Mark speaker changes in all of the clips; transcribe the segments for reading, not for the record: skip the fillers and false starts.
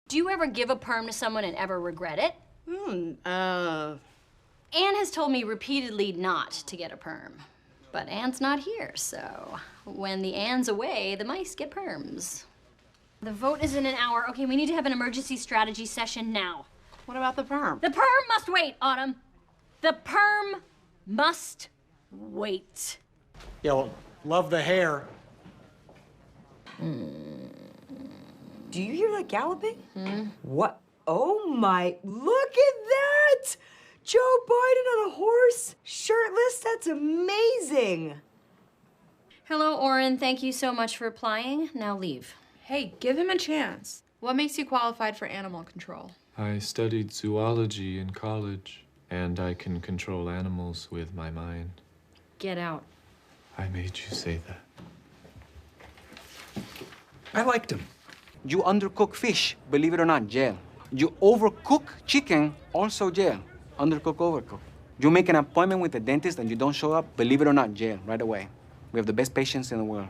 Speaker 1: Do you ever give a perm to someone and ever regret it? Anne has told me repeatedly not to get a perm. But Anne's not here, so when the Anne's away, the mice get perms. The vote is in an hour. Okay, we need to have an emergency strategy session now.
Speaker 2: What about the perm?
Speaker 1: The perm must wait, Autumn. The perm must wait.
Speaker 3: Yeah, well, love the hair.
Speaker 4: Do you hear that galloping? What? Oh my, look at that! Joe Biden on a horse, shirtless, that's amazing.
Speaker 1: Hello, Oren, thank you so much for applying. Now leave.
Speaker 2: Hey, give him a chance. What makes you qualified for animal control?
Speaker 5: I studied zoology in college, and I can control animals with my mind.
Speaker 1: Get out.
Speaker 5: I made you say that.
Speaker 6: I liked him.
Speaker 7: You undercook fish, believe it or not, jail. You overcook chicken, also jail. Undercook, overcook. You make an appointment with the dentist and you don't show up, believe it or not, jail, right away. We have the best patients in the world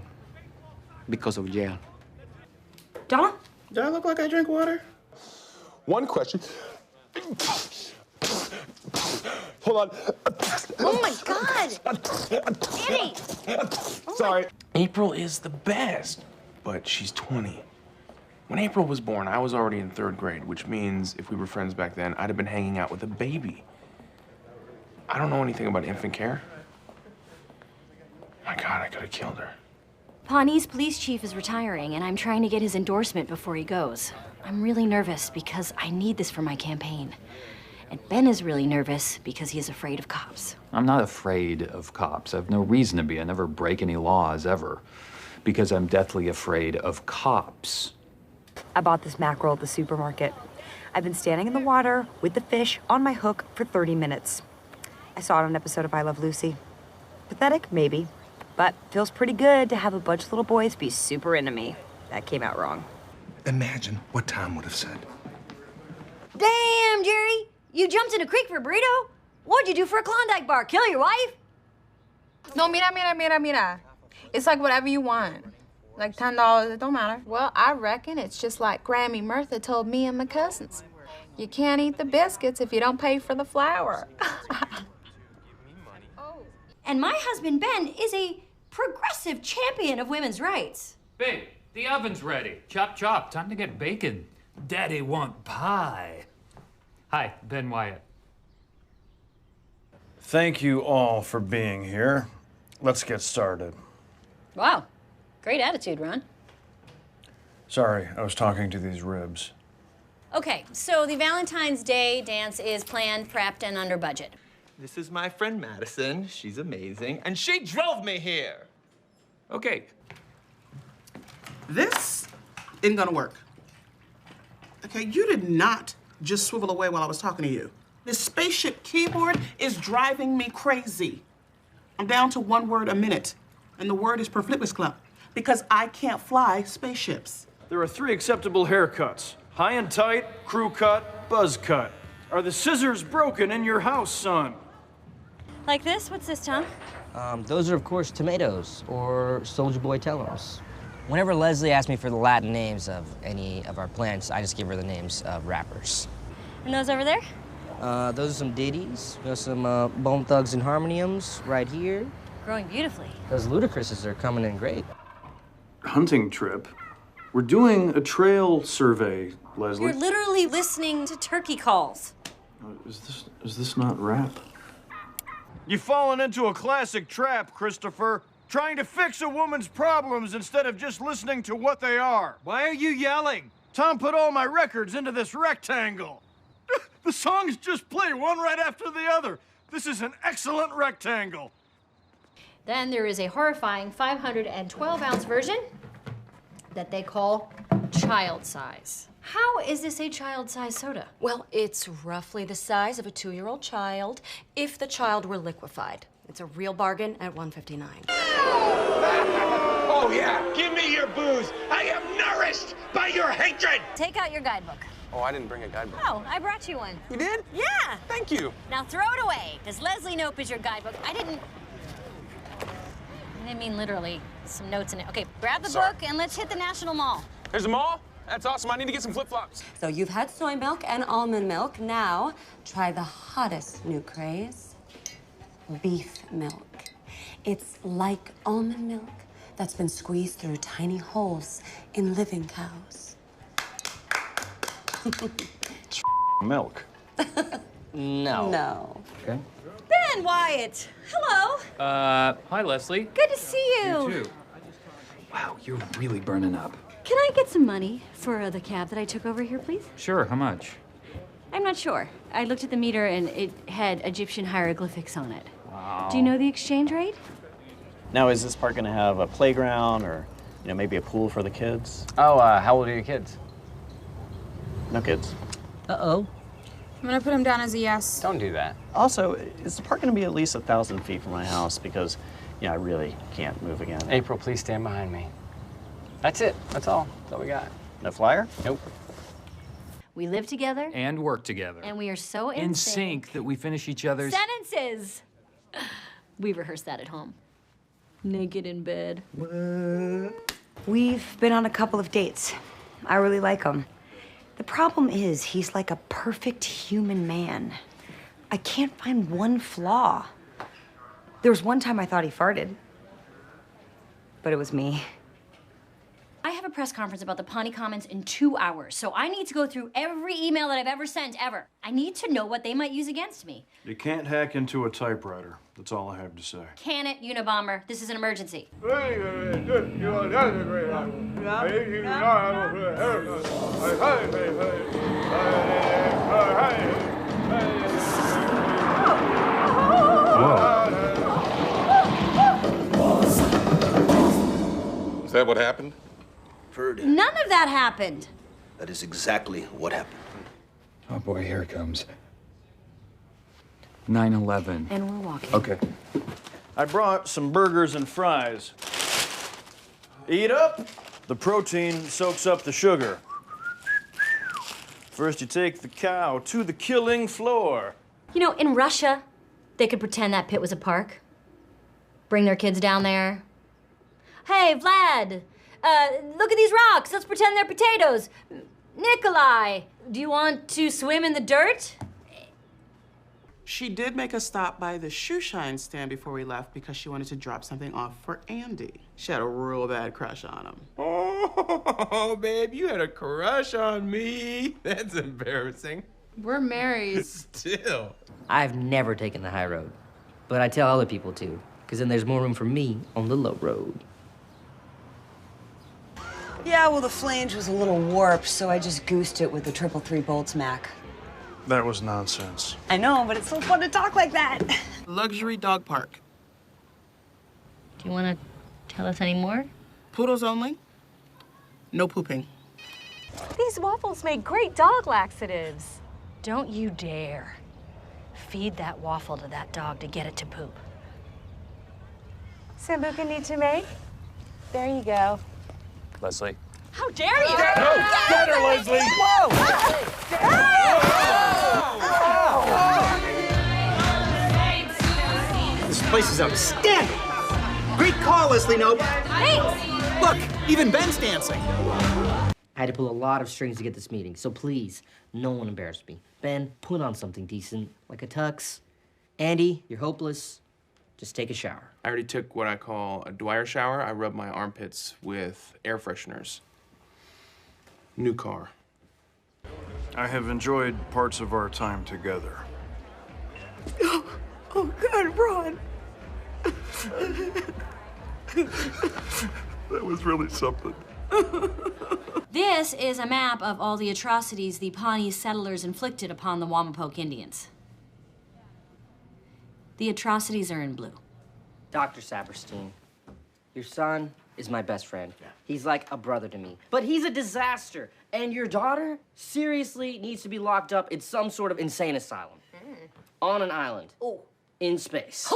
Speaker 7: because of jail.
Speaker 4: Donna?
Speaker 3: Do I look like I drink water?
Speaker 6: One question. Hold on.
Speaker 1: Oh my God! Annie!
Speaker 6: Sorry.
Speaker 8: April is the best, but she's 20. When April was born, I was already in 3rd grade, which means if we were friends back then, I'd have been hanging out with a baby. I don't know anything about infant care. My God, I could have killed her.
Speaker 1: Pawnee's police chief is retiring, and I'm trying to get his endorsement before he goes. I'm really nervous because I need this for my campaign. And Ben is really nervous because he is afraid of cops.
Speaker 9: I'm not afraid of cops. I have no reason to be. I never break any laws, ever. Because I'm deathly afraid of cops.
Speaker 4: I bought this mackerel at the supermarket. I've been standing in the water with the fish on my hook for 30 minutes. I saw it on an episode of I Love Lucy. Pathetic, maybe. But feels pretty good to have a bunch of little boys be super into me. That came out wrong.
Speaker 6: Imagine what Tom would have said.
Speaker 1: Damn, Jerry! You jumped in a creek for a burrito? What'd you do for a Klondike bar? Kill your wife?
Speaker 2: No, mira. It's like whatever you want. Like $10, it don't matter. Well, I reckon it's just like Grammy Murtha told me and my cousins. You can't eat the biscuits if you don't pay for the flour.
Speaker 1: And my husband, Ben, is a progressive champion of women's rights.
Speaker 10: Babe, the oven's ready. Chop, chop. Time to get bacon. Daddy want pie. Hi, Ben Wyatt.
Speaker 11: Thank you all for being here. Let's get started.
Speaker 1: Wow. Great attitude, Ron.
Speaker 11: Sorry, I was talking to these ribs.
Speaker 1: Okay, so the Valentine's Day dance is planned, prepped, and under budget.
Speaker 12: This is my friend Madison. She's amazing, and she drove me here.
Speaker 10: Okay.
Speaker 3: This isn't gonna work. Okay, you did not just swivel away while I was talking to you. This spaceship keyboard is driving me crazy. I'm down to 1 word a minute, and the word is perflippus clump, because I can't fly spaceships.
Speaker 11: There are 3 acceptable haircuts. High and tight, crew cut, buzz cut. Are the scissors broken in your house, son?
Speaker 1: Like this? What's this, Tom?
Speaker 13: Those are, of course, tomatoes, or Soldier Boy tellers. Whenever Leslie asks me for the Latin names of any of our plants, I just give her the names of rappers.
Speaker 1: And those over there?
Speaker 13: Those are some ditties. There's some Bone Thugs and Harmoniums right here.
Speaker 1: Growing beautifully.
Speaker 13: Those Ludacruses are coming in great.
Speaker 11: Hunting trip? We're doing a trail survey, Leslie.
Speaker 1: You're literally listening to turkey calls.
Speaker 11: Is this not rap? You've fallen into a classic trap, Christopher. Trying to fix a woman's problems instead of just listening to what they are. Why are you yelling? Tom put all my records into this rectangle. The songs just play one right after the other. This is an excellent rectangle.
Speaker 1: Then there is a horrifying 512-ounce version that they call child size. How is this a child-size soda?
Speaker 14: Well, it's roughly the size of a 2-year-old child if the child were liquefied. It's a real bargain at $1.59.
Speaker 6: Oh, yeah. Give me your booze. I am nourished by your hatred.
Speaker 1: Take out your guidebook.
Speaker 8: Oh, I didn't bring a guidebook.
Speaker 1: Oh, I brought you one.
Speaker 8: You did?
Speaker 1: Yeah.
Speaker 8: Thank you.
Speaker 1: Now throw it away, because Leslie Knope is your guidebook. I didn't mean literally some notes in it. Okay, grab the book and let's hit the National Mall.
Speaker 8: There's a mall?
Speaker 15: That's awesome. I need to get some flip-flops.
Speaker 16: So you've had soy milk and almond milk. Now, try the hottest new craze, beef milk. It's like almond milk that's been squeezed through tiny holes in living cows.
Speaker 9: Milk.
Speaker 13: No.
Speaker 16: No.
Speaker 9: Okay.
Speaker 1: Ben Wyatt, hello.
Speaker 10: Hi, Leslie.
Speaker 1: Good to see you.
Speaker 10: You too.
Speaker 9: Wow, you're really burning up.
Speaker 1: Can I get some money for the cab that I took over here, please?
Speaker 10: Sure, how much?
Speaker 1: I'm not sure. I looked at the meter and it had Egyptian hieroglyphics on it.
Speaker 10: Wow.
Speaker 1: Do you know the exchange rate?
Speaker 17: Now, is this park going to have a playground or, maybe a pool for the kids?
Speaker 13: Oh, how old are your kids?
Speaker 17: No kids.
Speaker 2: Uh-oh. I'm gonna put him down as a yes.
Speaker 13: Don't do that.
Speaker 17: Also, is the park going to be at least 1,000 feet from my house? Because, I really can't move again.
Speaker 13: April, please stand behind me. That's it. That's all. That's all we got.
Speaker 17: No flyer?
Speaker 13: Nope.
Speaker 1: We live together.
Speaker 10: And work together.
Speaker 1: And we are so
Speaker 10: in sync that we finish each other's
Speaker 1: sentences. We rehearsed that at home. Naked in bed.
Speaker 4: We've been on a couple of dates. I really like him. The problem is he's like a perfect human man. I can't find one flaw. There was one time I thought he farted, but it was me.
Speaker 1: I have a press conference about the Pawnee comments in 2 hours, so I need to go through every email that I've ever sent, ever. I need to know what they might use against me.
Speaker 18: You can't hack into a typewriter. That's all I have to say.
Speaker 1: Can it, Unabomber? This is an emergency.
Speaker 19: Is that what happened?
Speaker 20: Heard.
Speaker 1: None of that happened.
Speaker 20: That is exactly what happened.
Speaker 9: Oh boy, here it comes. 9/11.
Speaker 1: And we're walking.
Speaker 9: Okay.
Speaker 18: I brought some burgers and fries. Eat up. The protein soaks up the sugar. First, you take the cow to the killing floor.
Speaker 1: In Russia, they could pretend that pit was a park. Bring their kids down there. Hey, Vlad, look at these rocks. Let's pretend they're potatoes. Nikolai, do you want to swim in the dirt?
Speaker 3: She did make a stop by the shoe shine stand before we left because she wanted to drop something off for Andy. She had a real bad crush on him.
Speaker 12: Oh, babe, you had a crush on me. That's embarrassing.
Speaker 2: We're married.
Speaker 12: Still.
Speaker 13: I've never taken the high road, but I tell other people to, because then there's more room for me on the low road.
Speaker 4: Yeah, well, the flange was a little warped, so I just goosed it with the 333 bolts Mac.
Speaker 18: That was nonsense.
Speaker 4: I know, but it's so fun to talk like that.
Speaker 3: Luxury dog park.
Speaker 1: Do you want to tell us any more?
Speaker 3: Poodles only. No pooping.
Speaker 14: These waffles make great dog laxatives.
Speaker 1: Don't you dare feed that waffle to that dog to get it to poop.
Speaker 14: Sambuca need to make? There you go.
Speaker 10: Leslie.
Speaker 14: How dare you?
Speaker 11: Get her, Leslie!
Speaker 14: Whoa!
Speaker 21: This place is outstanding. Great call, Leslie Knope.
Speaker 14: Thanks.
Speaker 21: Look, even Ben's dancing.
Speaker 13: I had to pull a lot of strings to get this meeting, so please, no one embarrass me. Ben, put on something decent, like a tux. Andy, you're hopeless. Just take a shower.
Speaker 8: I already took what I call a Dwyer shower. I rub my armpits with air fresheners. New car.
Speaker 18: I have enjoyed parts of our time together.
Speaker 4: Oh, God, Ron.
Speaker 18: That was really something.
Speaker 1: This is a map of all the atrocities the Pawnee settlers inflicted upon the Wamapoke Indians. The atrocities are in blue.
Speaker 13: Dr. Saperstein, your son is my best friend. He's like a brother to me. But he's a disaster. And your daughter seriously needs to be locked up in some sort of insane asylum. On an island. Oh. In space.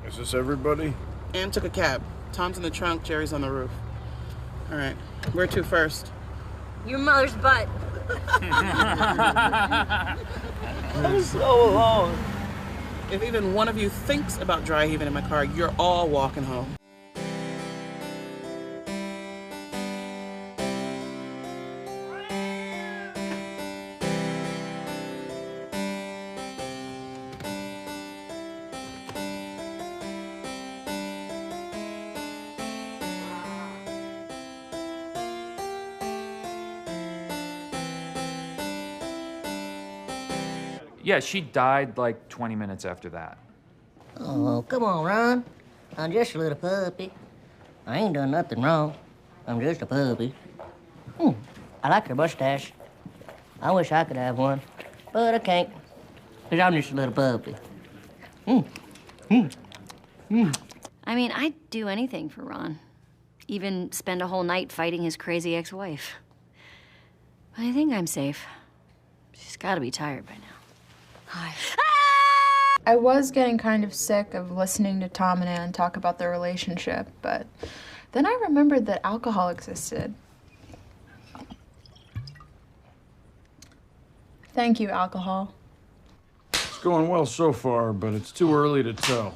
Speaker 18: Is this everybody?
Speaker 3: Ann took a cab. Tom's in the trunk, Jerry's on the roof. All right, where to first?
Speaker 1: Your mother's butt.
Speaker 3: I'm so alone. If even one of you thinks about dry heaving in my car, you're all walking home.
Speaker 10: Yeah, she died like 20 minutes after that.
Speaker 13: Oh, come on, Ron. I'm just a little puppy. I ain't done nothing wrong. I'm just a puppy. I like her mustache. I wish I could have one, but I can't, because I'm just a little puppy.
Speaker 1: I mean, I'd do anything for Ron. Even spend a whole night fighting his crazy ex-wife. But I think I'm safe. She's gotta be tired by now. Hi.
Speaker 2: I was getting kind of sick of listening to Tom and Ann talk about their relationship, but then I remembered that alcohol existed. Thank you, alcohol.
Speaker 18: It's going well so far, but it's too early to tell.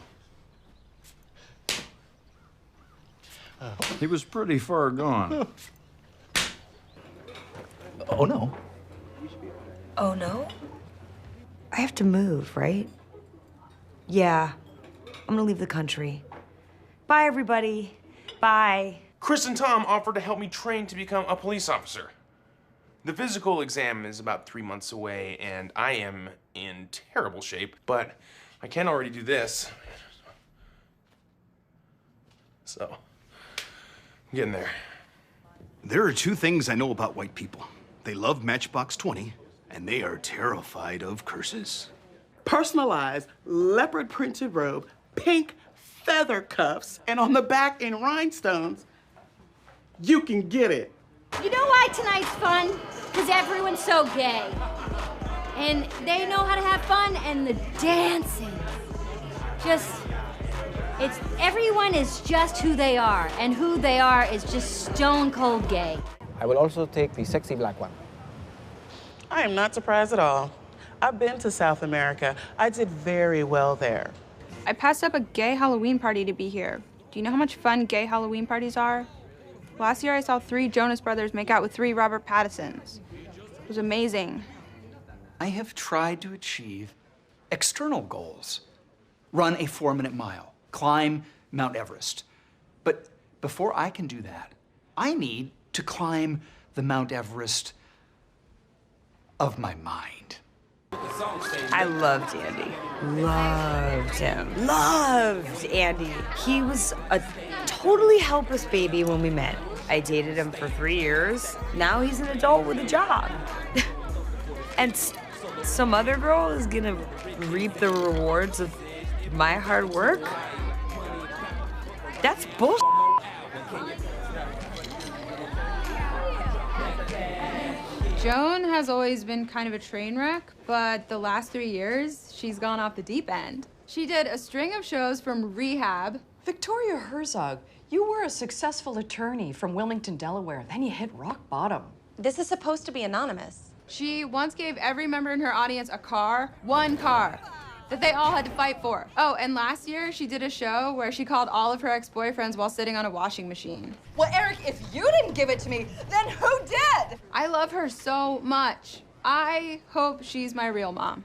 Speaker 18: He was pretty far gone.
Speaker 21: Oh, no.
Speaker 4: Oh, no? I have to move, right? Yeah. I'm gonna leave the country. Bye, everybody. Bye.
Speaker 8: Chris and Tom offered to help me train to become a police officer. The physical exam is about 3 months away, and I am in terrible shape, but I can already do this. So, I'm getting there.
Speaker 21: There are two things I know about white people. They love Matchbox 20, and they are terrified of curses.
Speaker 3: Personalized, leopard-printed robe, pink feather cuffs, and on the back in rhinestones, you can get it.
Speaker 1: You know why tonight's fun? Because everyone's so gay. And they know how to have fun, and the dancing. Everyone is just who they are, and who they are is just stone cold gay.
Speaker 15: I will also take the sexy black one.
Speaker 3: I am not surprised at all. I've been to South America. I did very well there.
Speaker 2: I passed up a gay Halloween party to be here. Do you know how much fun gay Halloween parties are? Last year I saw 3 Jonas Brothers make out with 3 Robert Pattinsons. It was amazing.
Speaker 19: I have tried to achieve external goals. Run a 4-minute mile, climb Mount Everest. But before I can do that, I need to climb the Mount Everest of my mind.
Speaker 4: I loved Andy. Loved him. Loved Andy. He was a totally helpless baby when we met. I dated him for 3 years. Now he's an adult with a job. And some other girl is gonna reap the rewards of my hard work? That's bullshit.
Speaker 2: Joan has always been kind of a train wreck, but the last 3 years, she's gone off the deep end. She did a string of shows from rehab.
Speaker 22: Victoria Herzog, you were a successful attorney from Wilmington, Delaware. Then you hit rock bottom.
Speaker 14: This is supposed to be anonymous.
Speaker 2: She once gave every member in her audience a car, 1 car, that they all had to fight for. Oh, and last year, she did a show where she called all of her ex-boyfriends while sitting on a washing machine.
Speaker 22: Well, Eric, if you didn't give it to me, then who did?
Speaker 2: I love her so much. I hope she's my real mom.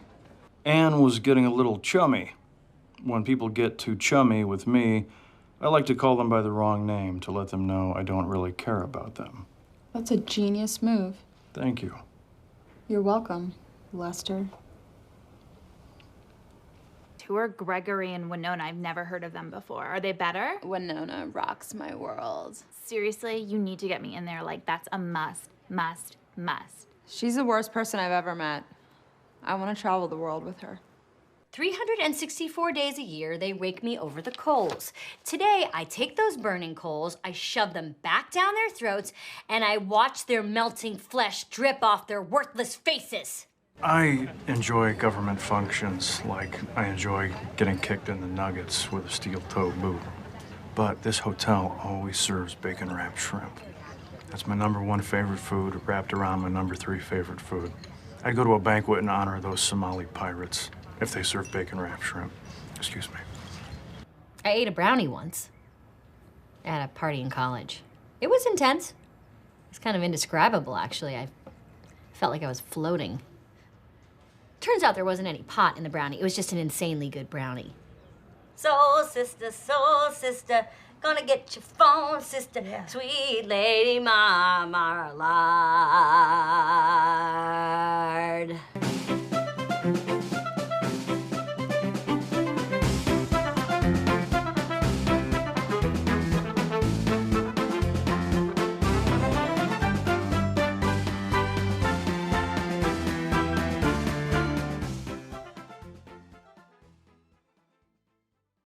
Speaker 18: Anne was getting a little chummy. When people get too chummy with me, I like to call them by the wrong name to let them know I don't really care about them.
Speaker 2: That's a genius move.
Speaker 18: Thank you.
Speaker 2: You're welcome, Lester.
Speaker 23: Who are Gregory and Winona? I've never heard of them before. Are they better?
Speaker 2: Winona rocks my world.
Speaker 23: Seriously, you need to get me in there. Like, that's a must, must, must.
Speaker 2: She's the worst person I've ever met. I want to travel the world with her.
Speaker 1: 364 days a year, they rake me over the coals. Today, I take those burning coals, I shove them back down their throats, and I watch their melting flesh drip off their worthless faces.
Speaker 18: I enjoy government functions like I enjoy getting kicked in the nuggets with a steel-toed boot. But this hotel always serves bacon-wrapped shrimp. That's my #1 favorite food, wrapped around my #3 favorite food. I'd go to a banquet in honor of those Somali pirates if they serve bacon-wrapped shrimp. Excuse me.
Speaker 1: I ate a brownie once at a party in college. It was intense. It was kind of indescribable, actually. I felt like I was floating. Turns out there wasn't any pot in the brownie. It was just an insanely good brownie. Soul sister, gonna get your phone, sister. Yeah. Sweet lady, my marmalade.